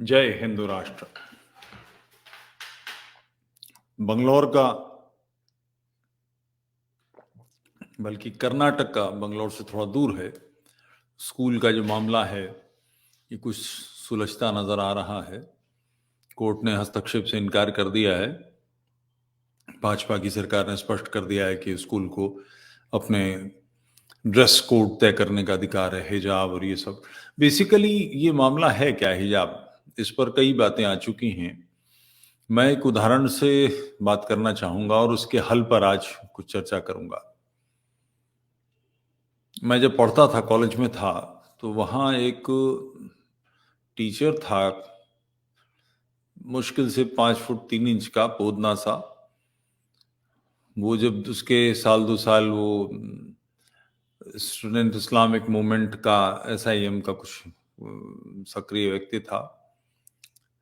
जय हिंदू राष्ट्र। बंगलौर का, बल्कि कर्नाटक का, बंगलौर से थोड़ा दूर है, स्कूल का जो मामला है ये कुछ सुलझता नजर आ रहा है। कोर्ट ने हस्तक्षेप से इनकार कर दिया है। भाजपा की सरकार ने स्पष्ट कर दिया है कि स्कूल को अपने ड्रेस कोड तय करने का अधिकार है, हिजाब और ये सब। बेसिकली ये मामला है क्या, हिजाब, इस पर कई बातें आ चुकी हैं। मैं एक उदाहरण से बात करना चाहूंगा और उसके हल पर आज कुछ चर्चा करूंगा। मैं जब पढ़ता था, कॉलेज में था, तो वहाँ एक टीचर था, मुश्किल से 5 फुट 3 इंच का पोदना सा। वो जब उसके साल 2 साल वो स्टूडेंट इस्लामिक मूवमेंट का, SIM का कुछ सक्रिय व्यक्ति था।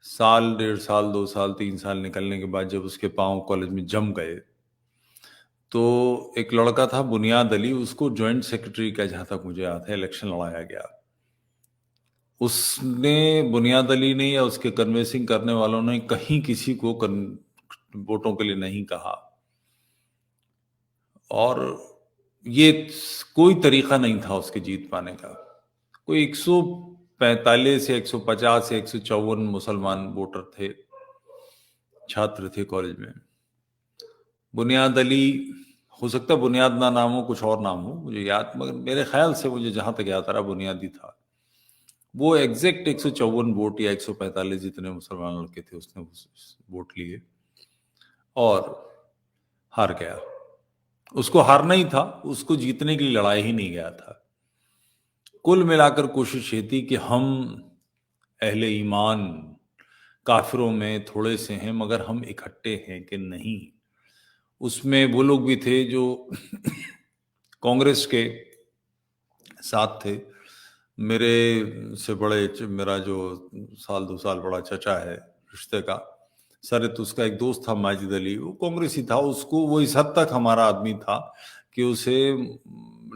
साल 1.5 साल 2 साल 3 साल निकलने के बाद जब उसके पांव कॉलेज में जम गए, तो एक लड़का था बुनियाद अली, उसको जॉइंट सेक्रेटरी का, जहां तक मुझे याद है, इलेक्शन लड़ाया गया। उसने, बुनियाद अली ने या उसके कन्वेंसिंग करने वालों ने कहीं किसी को वोटों के लिए नहीं कहा, और ये कोई तरीका नहीं था उसके जीत पाने का। कोई 145 या 150 या 154 मुसलमान वोटर थे, छात्र थे कॉलेज में। बुनियाद अली, हो सकता है बुनियाद ना नाम हो, कुछ और नाम हो, मुझे याद, मगर मेरे ख्याल से, मुझे जहां तक याद आ रहा, बुनियादी था। वो एग्जैक्ट 154 वोट या 145 जितने मुसलमान लड़के थे उसने वोट लिए और हार गया। उसको हारना ही था, उसको जीतने के लिए लड़ाई ही नहीं गया था। कुल मिलाकर कोशिश ये थी कि हम अहले ईमान, काफिरों में थोड़े से हैं मगर हम इकट्ठे हैं कि नहीं। उसमें वो लोग भी थे जो कांग्रेस के साथ थे। मेरे से बड़े, मेरा जो 1 2 साल बड़ा चचा है रिश्ते का, सरत, उसका एक दोस्त था माजिद अली, वो कांग्रेसी था। उसको वो इस हद तक हमारा आदमी था कि उसे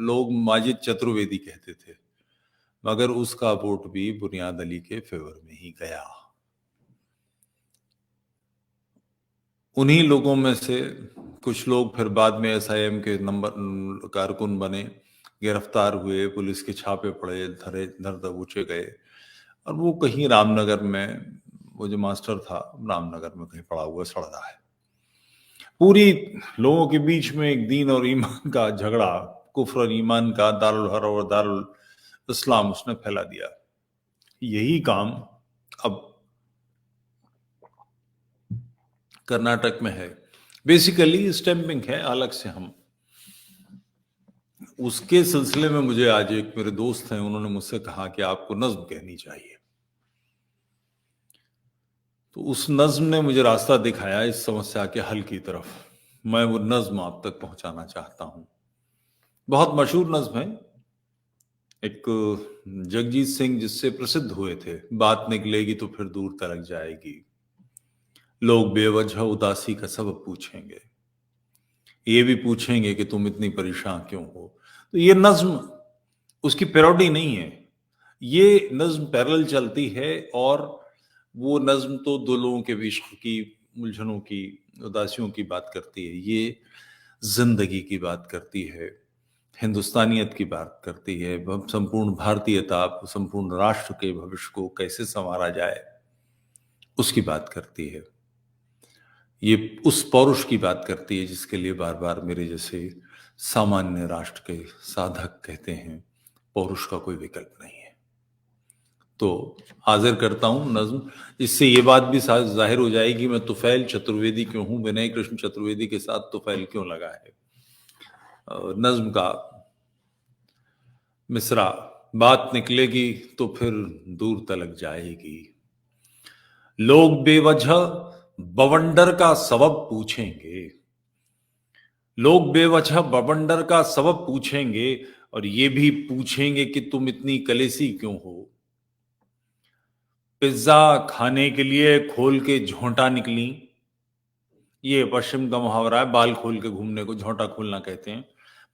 लोग माजिद चतुर्वेदी कहते थे, मगर उसका वोट भी बुनियाद अली के फेवर में ही गया। उन्हीं लोगों में से कुछ लोग फिर बाद में SIM के नंबर कारकुन बने, गिरफ्तार हुए, पुलिस के छापे पड़े, धरे धर दबोचे गए, और वो कहीं रामनगर में, वो जो मास्टर था, रामनगर में कहीं पड़ा हुआ सड़ रहा है। पूरी लोगों के बीच में एक दीन और ईमान का झगड़ा, कुफ्र और ईमान का, दारुल हर और दारुल इस्लाम उसने फैला दिया। यही काम अब कर्नाटक में है। बेसिकली स्टैंपिंग है अलग से। हम उसके सिलसिले में, मुझे आज एक मेरे दोस्त हैं, उन्होंने मुझसे कहा कि आपको नज्म कहनी चाहिए। तो उस नज्म ने मुझे रास्ता दिखाया इस समस्या के हल की तरफ। मैं वो नज्म आप तक पहुंचाना चाहता हूं। बहुत मशहूर नज्म है, एक जगजीत सिंह जिससे प्रसिद्ध हुए थे, बात निकलेगी तो फिर दूर तलक जाएगी, लोग बेवजह उदासी का सबब पूछेंगे, ये भी पूछेंगे कि तुम इतनी परेशान क्यों हो। तो ये नज्म उसकी पैरोडी नहीं है, ये नज्म पैरेलल चलती है। और वो नज्म तो दो लोगों के इश्क की, उलझनों की, उदासियों की बात करती है। ये जिंदगी की बात करती है, हिंदुस्तानियत की बात करती है, संपूर्ण भारतीयता, संपूर्ण राष्ट्र के भविष्य को कैसे संवारा जाए उसकी बात करती है। ये उस पौरुष की बात करती है जिसके लिए बार बार मेरे जैसे सामान्य राष्ट्र के साधक कहते हैं, पौरुष का कोई विकल्प नहीं है। तो हाजिर करता हूं नज्म। इससे ये बात भी जाहिर हो जाएगी मैं तुफैल चतुर्वेदी क्यों हूं, विनय कृष्ण चतुर्वेदी के साथ तुफैल क्यों लगा है। नज्म का मिसरा, बात निकलेगी तो फिर दूर तलक जाएगी, लोग बेवजह बवंडर का सबब पूछेंगे, लोग बेवजह बवंडर का सबब पूछेंगे, और ये भी पूछेंगे कि तुम इतनी कलेसी क्यों हो। पिज्जा खाने के लिए खोल के झोंटा निकली, ये पश्चिम का मुहावरा है, बाल खोल के घूमने को झोंटा खोलना कहते हैं।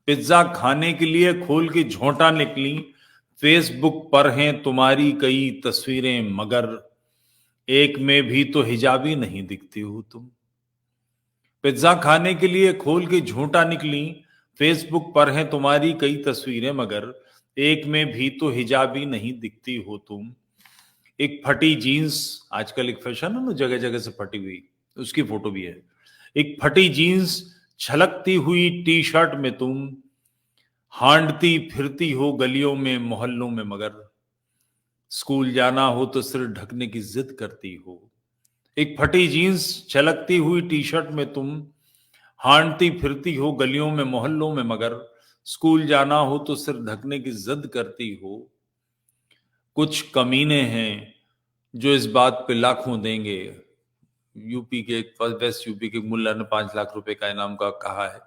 पिज्जा खाने के लिए खोल के झोंटा निकली, फेसबुक पर हैं तुम्हारी कई तस्वीरें, मगर एक में भी तो हिजाबी नहीं दिखती हो तुम। पिज्जा खाने के लिए खोल के झूठा निकली, फेसबुक पर हैं तुम्हारी कई तस्वीरें, मगर एक में भी तो हिजाबी नहीं दिखती हो तुम। एक फटी जीन्स, आजकल एक फैशन है ना जगह जगह से फटी हुई, उसकी फोटो भी है। एक फटी जीन्स, छलकती हुई टी शर्ट में तुम हांडती फिरती हो गलियों में मोहल्लों में, मगर स्कूल जाना हो तो सिर ढकने की जिद करती हो। एक फटी जीन्स, छलकती हुई टी शर्ट में तुम हांडती फिरती हो गलियों में मोहल्लों में, मगर स्कूल जाना हो तो सिर ढकने की जिद करती हो। कुछ कमीने हैं जो इस बात पे लाखों देंगे। यूपी के, वेस्ट यूपी के मुल्ला ने 5 लाख रुपए का इनाम का कहा है।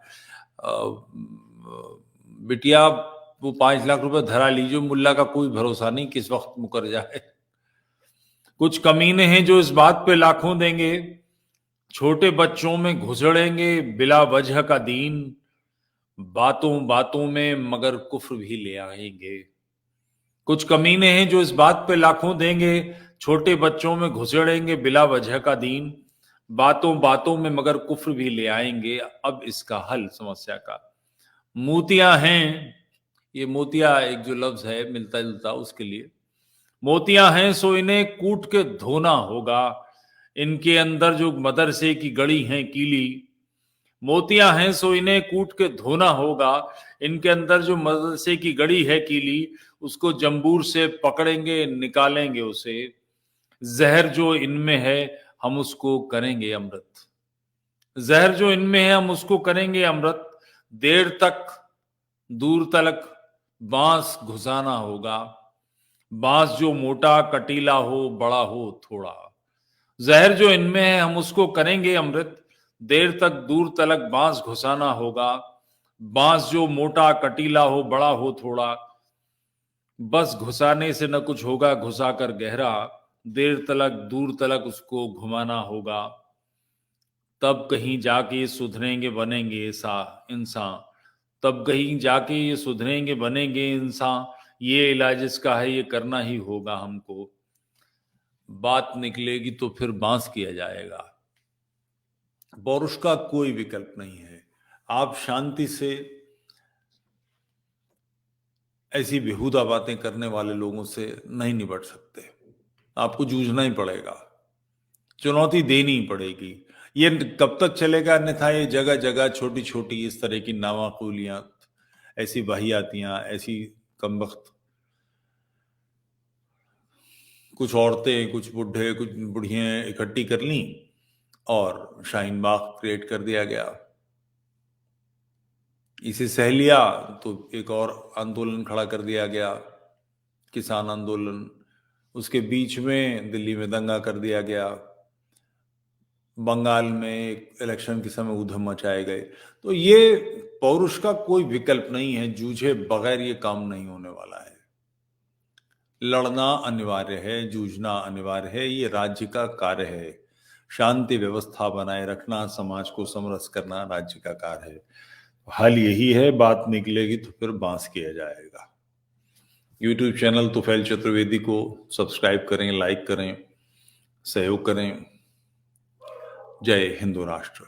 बिटिया, वो 5 लाख रुपए धरा लीजिए, मुल्ला का कोई भरोसा नहीं किस वक्त मुकर जाए। कुछ कमीने हैं जो इस बात पे लाखों देंगे, छोटे बच्चों में घुसड़ेंगे बिला वजह का दीन, बातों बातों में मगर कुफ्र भी ले आएंगे। कुछ कमीने हैं जो इस बात पे लाखों देंगे, छोटे बच्चों में घुसड़ेंगे बिला वजह का दीन, बातों बातों में मगर कुफ्र भी ले आएंगे। अब इसका हल समस्या का, मोतियां हैं, ये मोतिया एक जो लफ्ज है मिलता जुलता उसके लिए, मोतियां हैं सो इन्हें कूट के धोना होगा, इनके अंदर जो मदरसे की गड़ी हैं कीली। मोतियां हैं सो इन्हें कूट के धोना होगा, इनके अंदर जो मदरसे की गड़ी है कीली, उसको जंबूर से पकड़ेंगे निकालेंगे उसे। जहर जो इनमें है हम उसको करेंगे अमृत, जहर जो इनमें है हम उसको करेंगे अमृत। देर तक दूर तलक बांस घुसाना होगा, बांस जो मोटा कटीला हो बड़ा हो थोड़ा। जहर जो इनमें है हम उसको करेंगे अमृत, देर तक दूर तलक बांस घुसाना होगा, बांस जो मोटा कटीला हो बड़ा हो थोड़ा। बस घुसाने से न कुछ होगा घुसा कर गहरा, देर तलक दूर तलक उसको घुमाना होगा। तब कहीं जाके ये सुधरेंगे बनेंगे इंसान, तब कहीं जाके ये सुधरेंगे बनेंगे इंसान। ये इलाज इसका है, ये करना ही होगा हमको। बात निकलेगी तो फिर बांस किया जाएगा। पौरुष का कोई विकल्प नहीं है। आप शांति से ऐसी बेहुदा बातें करने वाले लोगों से नहीं निपट सकते, आपको जूझना ही पड़ेगा, चुनौती देनी ही पड़ेगी। ये कब तक चलेगा? अन्यथा ये जगह जगह छोटी छोटी इस तरह की नामाकूलियां, ऐसी वाहियातियां, ऐसी कमबख्त कुछ औरतें, कुछ बुढ़े, कुछ बुढ़ियां इकट्ठी कर ली और शाहीन बाग क्रिएट कर दिया गया। इसे सह लिया तो एक और आंदोलन खड़ा कर दिया गया, किसान आंदोलन। उसके बीच में दिल्ली में दंगा कर दिया गया, बंगाल में इलेक्शन के समय उधम मचाए गए। तो ये पौरुष का कोई विकल्प नहीं है, जूझे बगैर ये काम नहीं होने वाला है। लड़ना अनिवार्य है, जूझना अनिवार्य है, ये राज्य का कार्य है। शांति व्यवस्था बनाए रखना, समाज को समरस करना राज्य का कार्य है। हल यही है, बात निकलेगी तो फिर बांस किया जाएगा। यूट्यूब चैनल तुफैल चतुर्वेदी को सब्सक्राइब करें, लाइक करें, सहयोग करें। जय हिंदू राष्ट्र।